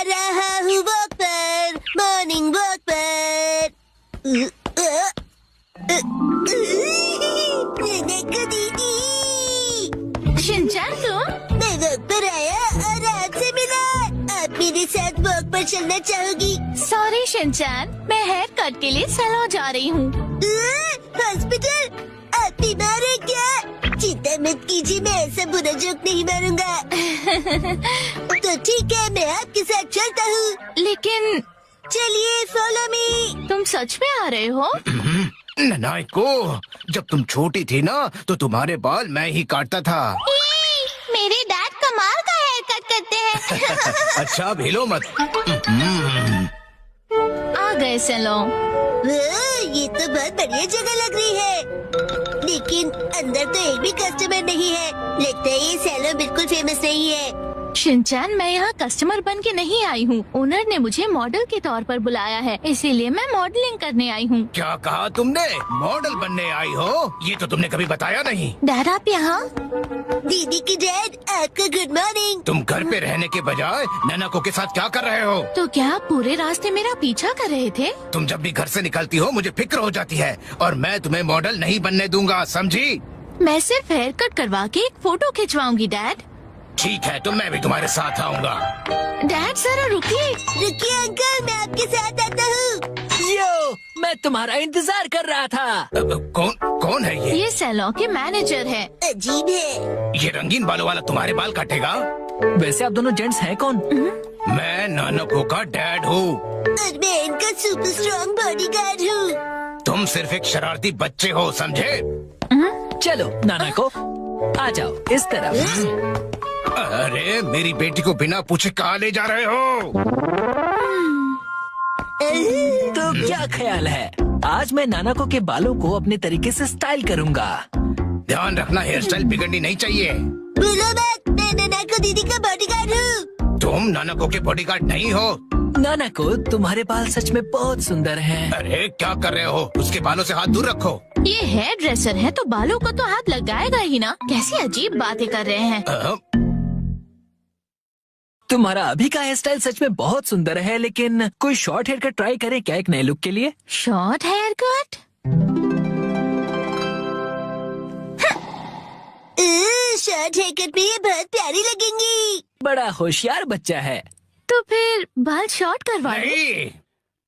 रहा हूँ वॉक पर, मॉर्निंग वॉक पर। नैनको दीदी, शिनचैन तुम? मैं वॉक पर आया और आपसे मिला। आप मेरे साथ वॉक पर चलना चाहोगी? सॉरी शिनचैन, मैं हेयर कट के लिए सैलून जा रही हूँ। हॉस्पिटल? आप बीमार हैं क्या? चिंता मत कीजिए, मैं ऐसा बुरा जोक नहीं मारूंगा। तो ठीक है, मैं आपके साथ चलता हूँ। लेकिन चलिए फॉलो मी। तुम सच में आ रहे हो? ननाको, जब तुम छोटी थी ना तो तुम्हारे बाल मैं ही काटता था। मेरे डैड कमाल का हेयर कट करते हैं। अच्छा अब हिलो मत। आ गए सैलून। ये तो बहुत बढ़िया जगह लग रही है, लेकिन अंदर तो एक भी कस्टमर नहीं है। लगता है ये सैलून बिल्कुल फेमस नहीं है। शिनचैन, मैं यहाँ कस्टमर बन के नहीं आई हूँ। ओनर ने मुझे मॉडल के तौर पर बुलाया है, इसीलिए मैं मॉडलिंग करने आई हूँ। क्या कहा तुमने? मॉडल बनने आई हो? ये तो तुमने कभी बताया नहीं। डैड आप यहाँ? दीदी की डैड, आपको गुड मॉर्निंग। तुम घर पे रहने के बजाय ननाको के साथ क्या कर रहे हो? तो क्या आप पूरे रास्ते मेरा पीछा कर रहे थे? तुम जब भी घर से निकलती हो मुझे फिक्र हो जाती है, और मैं तुम्हें मॉडल नहीं बनने दूंगा, समझी? मैं सिर्फ हेयर कट करवा के एक फोटो खिंचवाऊंगी डैड। ठीक है, तो मैं भी तुम्हारे साथ आऊंगा। डैड जरा रुकिए। रुकिए अंकल, मैं आपके साथ आता हूँ। यो, मैं तुम्हारा इंतजार कर रहा था। कौन है ये? ये सैलून के मैनेजर है। अजीब है। ये रंगीन बालों वाला तुम्हारे बाल काटेगा? वैसे आप दोनों जेंट्स हैं कौन? मैं नानको का डैड हूँ। और मैं इनका सुपर स्ट्रॉन्ग बॉडीगार्ड हूँ। तुम सिर्फ एक शरारती बच्चे हो, समझे? चलो नाना को आ जाओ इस तरफ। अरे मेरी बेटी को बिना पूछे कहाँ ले जा रहे हो? तो क्या ख्याल है, आज मैं नानाको के बालों को अपने तरीके से स्टाइल करूंगा। ध्यान रखना, हेयर स्टाइल बिगड़नी नहीं चाहिए। बोलो मत, मैं ननाको दीदी का बॉडीगार्ड हूँ। तुम नानको के बॉडीगार्ड नहीं हो। नानाको, तुम्हारे बाल सच में बहुत सुंदर हैं। अरे क्या कर रहे हो? उसके बालों से हाथ दूर रखो। ये हेयर ड्रेसर है तो बालों को तो हाथ लगाएगा ही ना। कैसी अजीब बातें कर रहे हैं। तुम्हारा अभी का हेयर स्टाइल सच में बहुत सुंदर है, लेकिन कोई शॉर्ट हेयर कट ट्राई करें क्या एक नए लुक के लिए? Short hair cut? Short hair cut में ये बहुत प्यारी लगेंगी। बड़ा होशियार बच्चा है। तो फिर बाल शॉर्ट करवा लो। नहीं,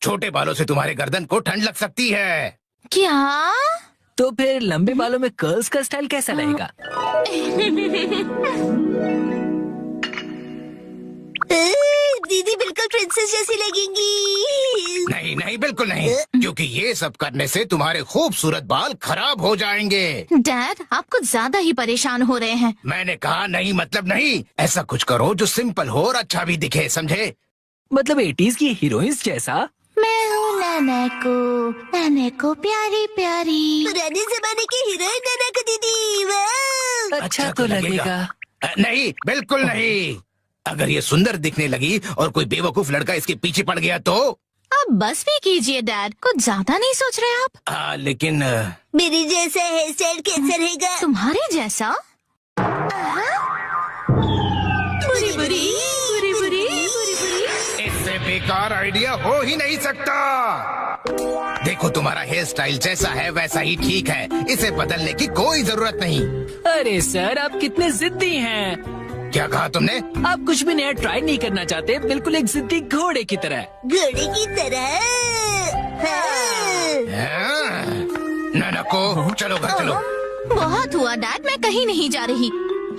छोटे बालों से तुम्हारे गर्दन को ठंड लग सकती है। क्या? तो फिर लंबे बालों में कर्ल्स का स्टाइल कैसा रहेगा? दीदी बिल्कुल प्रिंसेस जैसी लगेंगी। नहीं नहीं, बिल्कुल नहीं, क्योंकि ये सब करने से तुम्हारे खूबसूरत बाल खराब हो जाएंगे। डैड आप कुछ ज्यादा ही परेशान हो रहे हैं। मैंने कहा नहीं मतलब नहीं। ऐसा कुछ करो जो सिंपल हो और अच्छा भी दिखे, समझे? मतलब 80s की हीरोइंस जैसा? मैं हूँ नैनको प्यारी प्यारी। पुराने जमाने की हीरोइन ननाको दीदी। वाह! अच्छा तो लगेगा। नहीं, बिल्कुल नहीं। अगर ये सुंदर दिखने लगी और कोई बेवकूफ लड़का इसके पीछे पड़ गया तो? अब बस भी कीजिए डैड, कुछ ज्यादा नहीं सोच रहे आप? लेकिन मेरी जैसा हेयर स्टाइल कैसा रहेगा? तुम्हारे जैसा? बुरी बुरी बुरी बुरी। इससे बेकार आइडिया हो ही नहीं सकता। देखो तुम्हारा हेयर स्टाइल जैसा है वैसा ही ठीक है, इसे बदलने की कोई जरूरत नहीं। अरे सर, आप कितने जिद्दी हैं। क्या कहा तुमने? आप कुछ भी नया ट्राई नहीं करना चाहते, बिल्कुल एक जिद्दी घोड़े की तरह। घोड़े की तरह। नानको, चलो घर चलो। बहुत हुआ डैड, मैं कहीं नहीं जा रही।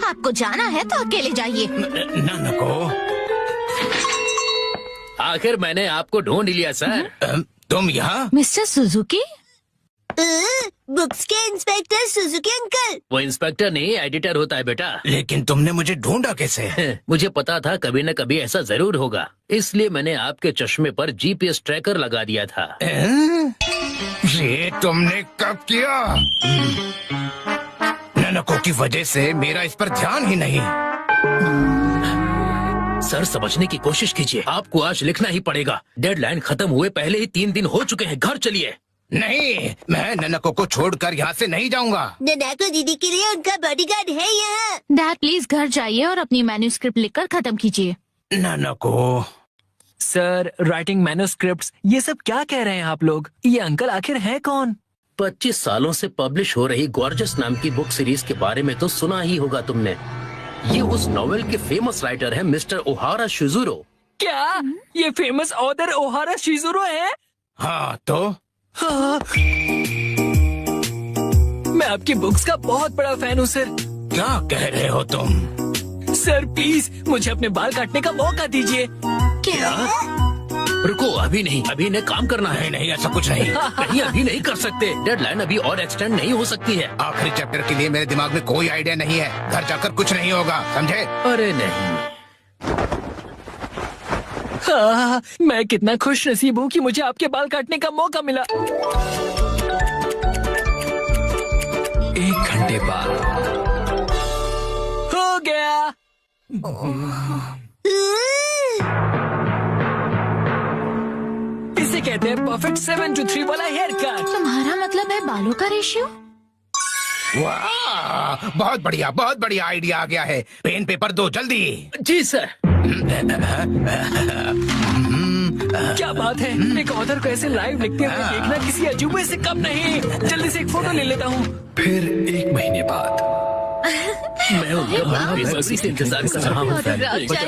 आपको जाना है तो अकेले जाइए। नानको, आखिर मैंने आपको ढूंढ लिया सर। तुम यहाँ? Mister Suzuki? बुक्स के इंस्पेक्टर सुजुकी अंकल। वो इंस्पेक्टर नहीं एडिटर होता है बेटा। लेकिन तुमने मुझे ढूंढा कैसे? मुझे पता था कभी न कभी ऐसा जरूर होगा, इसलिए मैंने आपके चश्मे पर जीपीएस ट्रैकर लगा दिया था। ये तुमने कब किया? नानको की वजह से मेरा इस पर ध्यान ही नहीं। सर समझने की कोशिश कीजिए, आपको आज लिखना ही पड़ेगा। डेडलाइन खत्म हुए पहले ही 3 दिन हो चुके हैं। घर चलिए। नहीं, मैं नानको को छोड़कर यहाँ से नहीं जाऊँगा। ननाको दीदी के लिए उनका बॉडीगार्ड है यहाँ। डैड प्लीज घर जाइए और अपनी मैन्युस्क्रिप्ट लिखकर खत्म कीजिए। नानको, सर, राइटिंग मैन्युस्क्रिप्ट्स, ये सब क्या कह रहे हैं आप लोग? ये अंकल आखिर हैं कौन? 25 सालों से पब्लिश हो रही गॉर्जस नाम की बुक सीरीज के बारे में तो सुना ही होगा तुमने। ये उस नॉवेल के फेमस राइटर हैं मिस्टर ओहारा शिजुरो। क्या ये फेमस ऑथर ओहारा शिजुरो है? हाँ तो हाँ। मैं आपकी बुक्स का बहुत बड़ा फैन हूँ सर। क्या कह रहे हो तुम? सर प्लीज मुझे अपने बाल काटने का मौका दीजिए। क्या? रुको, अभी नहीं, अभी इन्हें काम करना है। नहीं ऐसा कुछ नहीं। नहीं, अभी नहीं कर सकते। डेडलाइन अभी और एक्सटेंड नहीं हो सकती है। आखिरी चैप्टर के लिए मेरे दिमाग में कोई आइडिया नहीं है। घर जाकर कुछ नहीं होगा, समझे? अरे नहीं। हाँ, मैं कितना खुश नसीब हूँ कि मुझे आपके बाल काटने का मौका मिला। 1 घंटे बाद हो गया। इसे कहते हैं परफेक्ट 7:3 वाला हेयर कट। तुम्हारा मतलब है बालों का रेशियो? वाह, बहुत बढ़िया आइडिया आ गया है। पेन पेपर दो जल्दी। जी सर। क्या बात है, एक ऑथर को ऐसे लाइव लिखते हुए देखना किसी अजूबे से कम नहीं। जल्दी से एक फोटो ले लेता हूँ। फिर 1 महीने बाद मैं उनका बेसब्री से इंतजार कर रहा हूँ।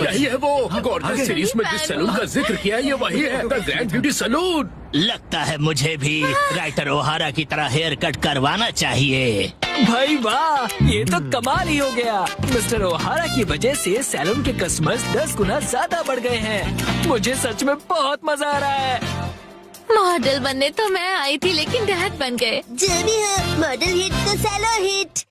यही है वो गॉर्जस सीरीज में जिस सैलून का जिक्र किया, ये वही है, द ग्रैंड ब्यूटी सैलून। लगता है मुझे भी राइटर ओहारा की तरह हेयर कट करवाना चाहिए। भाई वाह, ये तो कमाल ही हो गया। मिस्टर ओहारा की वजह से सैलून के कस्टमर्स 10 गुना ज्यादा बढ़ गए हैं। मुझे सच में बहुत मजा आ रहा है। मॉडल बनने तो मैं आई थी, लेकिन डैड बन गए। जो भी हो, मॉडल हिट तो सैलो हिट।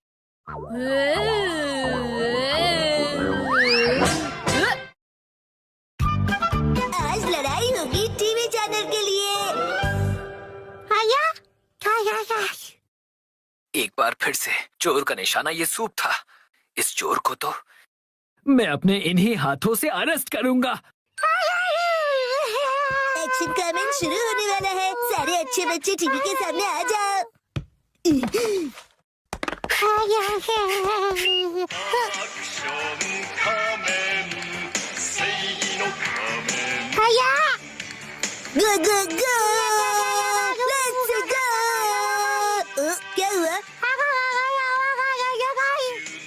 आज लड़ाई होगी टीवी चैनल के लिए। एक बार फिर से चोर का निशाना ये सूप था। इस चोर को तो मैं अपने इन्हीं हाथों से अरेस्ट करूंगा। एक्शन कमेंट शुरू होने वाला है। सारे अच्छे बच्चे टीवी के सामने आ जाओ। गो गो गो, लेट्स गो। क्या हुआ?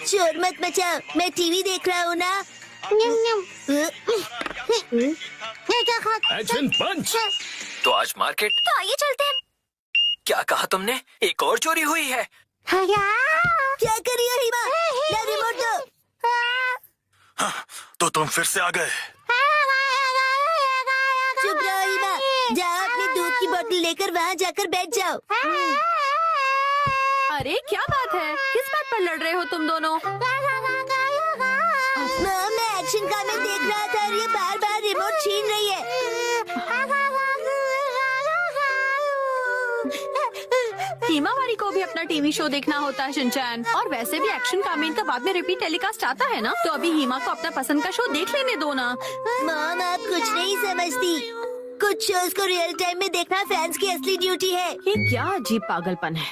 शोर मत मचाओ, मैं टीवी देख रहा हूँ ना। एक्शन पंच। तो आज मार्केट, तो आइए चलते हैं। क्या कहा तुमने? एक और चोरी हुई है। क्या कर रही हो हिमा? ला रिमोट दो। तो तुम फिर से आ गए। चुप रहो हिमा, जाओ अपनी दूध की बोतल लेकर वहाँ जाकर बैठ जाओ। अरे क्या बात है, किस बात पर लड़ रहे हो तुम दोनों? माँ, मैं एक्शन कमेंट देख रहा था और ये बार बार रिमोट छीन रही है। हिमावारी को भी अपना टीवी शो देखना होता है शिनचैन, और वैसे भी एक्शन कामेन का बाद में रिपीट टेलीकास्ट आता है ना, तो अभी हिमा को अपना पसंद का शो देख लेने दो ना। मॉम, आप कुछ नहीं समझती। कुछ शोज को रियल टाइम में देखना फैंस की असली ड्यूटी है। ये क्या अजीब पागलपन है।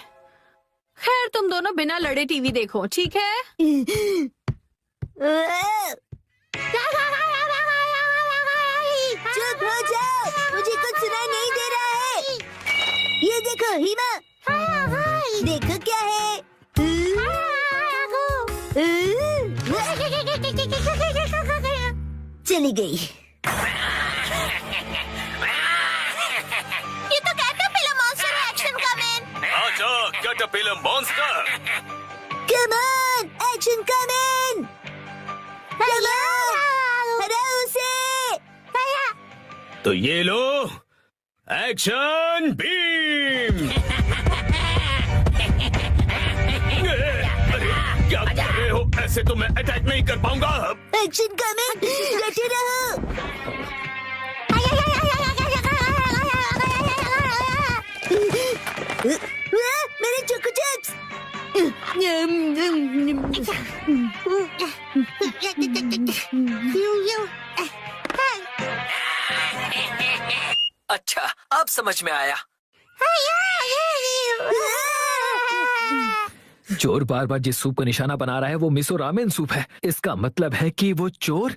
खैर, तुम दोनों बिना लड़े टीवी देखो, ठीक है? चुप हो जाओ, मुझे कुछ सुनाई नहीं दे रहा है। ये देखो हिमा, देखो क्या है। चली गई। ये तो कैटरपिलर मॉन्स्टर है एक्शन कमेंट। आजा caterpillar monster. Come on action comment. Come on, हराओ उसे। तो ये लो एक्शन बीम। अरे क्या कर रहे हो? ऐसे तो मैं अटैक नहीं कर पाऊंगा। एक्शन कमेंट, डटे रहो। मेरे चोको चिप्स। अच्छा, अब समझ में आया। चोर बार बार जिस सूप का निशाना बना रहा है वो मिसो रामेन सूप है। इसका मतलब है कि वो चोर।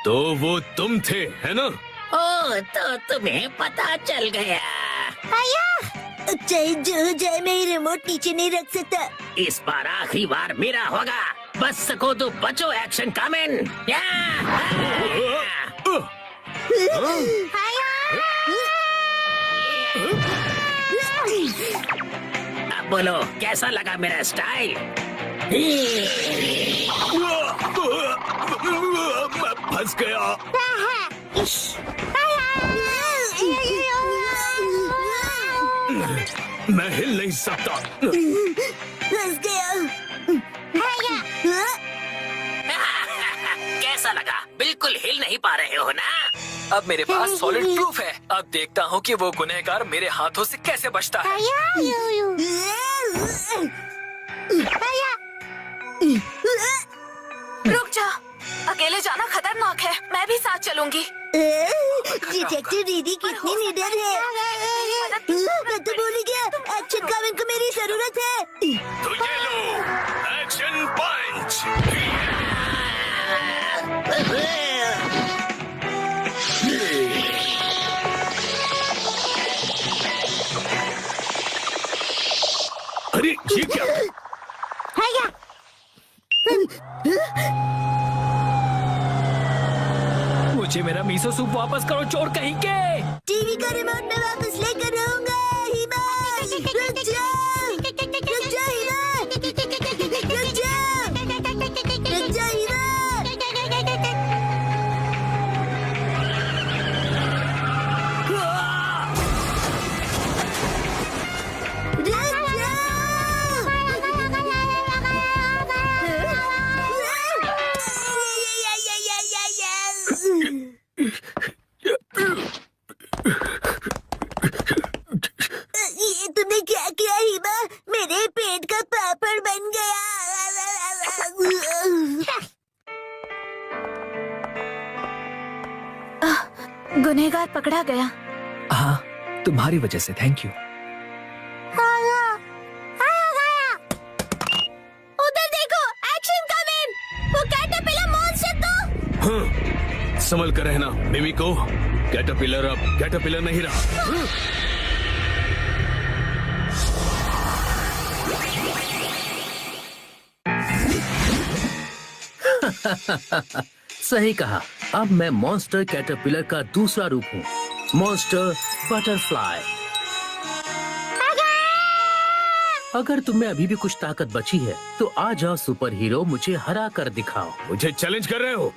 तो वो तुम थे, है ना? ओ तो तुम्हें पता चल गया। चाहे जो हो जाए, मैं ये रिमोट नीचे नहीं रख सकता। इस बार आखिरी बार मेरा होगा। बच सको तो बचो एक्शन कामेन। अब बोलो कैसा लगा मेरा स्टाइल? मैं फंस गया। मैं हिल नहीं सकता। फंस गया। कैसा लगा? बिल्कुल हिल नहीं पा रहे हो ना? अब मेरे पास सॉलिड प्रूफ है। अब देखता हूँ कि वो गुनहगार मेरे हाथों से कैसे बचता है। रुक जा, अकेले जाना खतरनाक है। मैं भी साथ चलूंगी। डिटेक्टिव दीदी कितनी निडर है। मैं तो भूल गया, एक्शन कामेन को मेरी जरूरत है। तो ये लो एक्शन पंच। अरे ये क्या? मुझे मेरा मीसो सूप वापस करो, चोर कहीं के। टीवी का रिमोट मैं वापस लेकर आऊंगा। हिमा, रुक जा, हिमा, रुक जा हिमा। ये तुमने क्या किया हिमा? मेरे पेट का पापड़ बन गया। गुनहगार पकड़ा गया। हाँ, तुम्हारी वजह से। Thank you. उधर देखो, एक्शन कामेन, वो कैटरपिलर मॉन्स्टर तो। हाँ, संभल कर रहना मिमिको। कैटरपिलर अब कैटरपिलर नहीं रहा। सही कहा। अब मैं मॉन्स्टर कैटरपिलर का दूसरा रूप हूँ, मॉन्स्टर बटरफ्लाई। अगर तुम्हें अभी भी कुछ ताकत बची है तो आ जाओ सुपर हीरो, मुझे हरा कर दिखाओ। मुझे चैलेंज कर रहे हो?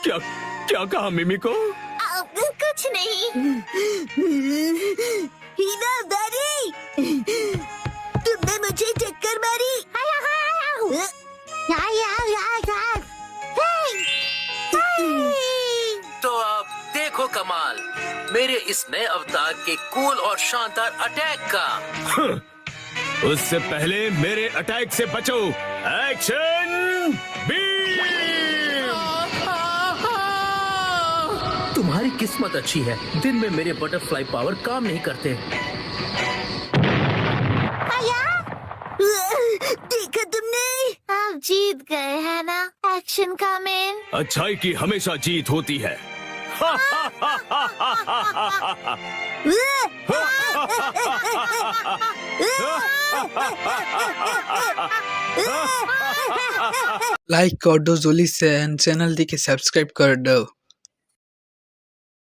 क्या क्या कहा मिमिको? कुछ नहीं। हिना दादी, तुमने मुझे टक्कर मारी। तो अब देखो कमाल मेरे इस नए अवतार के कूल और शानदार अटैक का। उससे पहले मेरे अटैक से बचो। Action beam! तुम्हारी किस्मत अच्छी है, दिन में मेरे बटरफ्लाई पावर काम नहीं करते। देखा तुमने? आप जीत गए हैं ना एक्शन कामेन। अच्छाई की हमेशा जीत होती है। লাইক कर दो जल्दी से चैनल दिखे सब्सक्राइब कर दो।